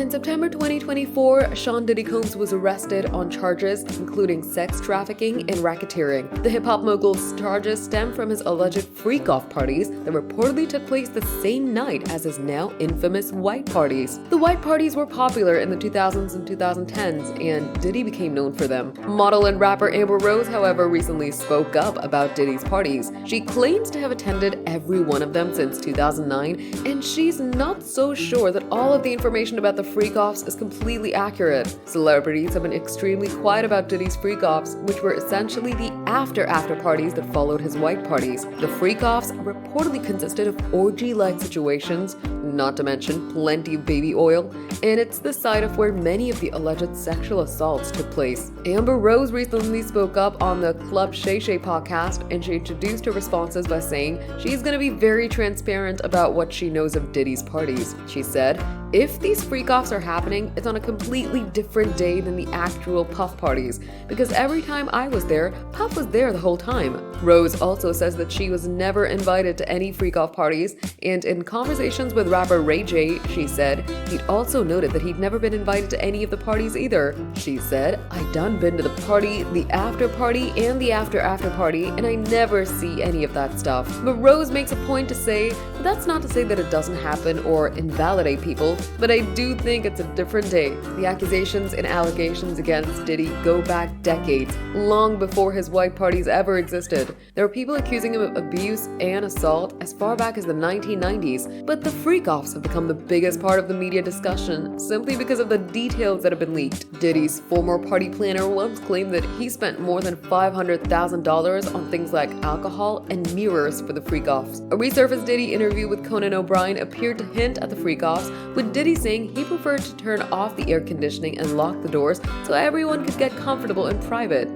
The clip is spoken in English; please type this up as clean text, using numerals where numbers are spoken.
In September 2024, Sean Diddy Combs was arrested on charges including sex trafficking and racketeering. The hip-hop mogul's charges stem from his alleged freak-off parties that reportedly took place the same night as his now infamous white parties. The white parties were popular in the 2000s and 2010s, and Diddy became known for them. Model and rapper Amber Rose, however, recently spoke up about Diddy's parties. She claims to have attended every one of them since 2009, and she's not so sure that all of the information about the freak-offs is completely accurate. Celebrities have been extremely quiet about Diddy's freak-offs, which were essentially the after parties that followed his white parties. The freak-offs reportedly consisted of orgy-like situations, not to mention plenty of baby oil, and it's the site of where many of the alleged sexual assaults took place. Amber Rose recently spoke up on the Club Shay Shay podcast, and she introduced her responses by saying she's gonna be very transparent about what she knows of Diddy's parties. She said, "If these freak-offs are happening, it's on a completely different day than the actual Puff parties, because every time I was there, Puff was there the whole time." Rose also says that she was never invited to any freak-off parties, and in conversations with rapper Ray J, she said he'd also noted that he'd never been invited to any of the parties either. She said, "I done been to the party, the after party, and the after party, and I never see any of that stuff." But Rose makes a point to say that's not to say that it doesn't happen or invalidate people, but I do think it's a different day. The accusations and allegations against Diddy go back decades, long before his white parties ever existed. There were people accusing him of abuse and assault as far back as the 1990s, but the freak-offs have become the biggest part of the media discussion simply because of the details that have been leaked. Diddy's former party planner once claimed that he spent more than $500,000 on things like alcohol and mirrors for the freak-offs. A resurfaced Diddy interview with Conan O'Brien appeared to hint at the freak-offs, with Diddy saying he preferred to turn off the air conditioning and lock the doors so everyone could get comfortable in private.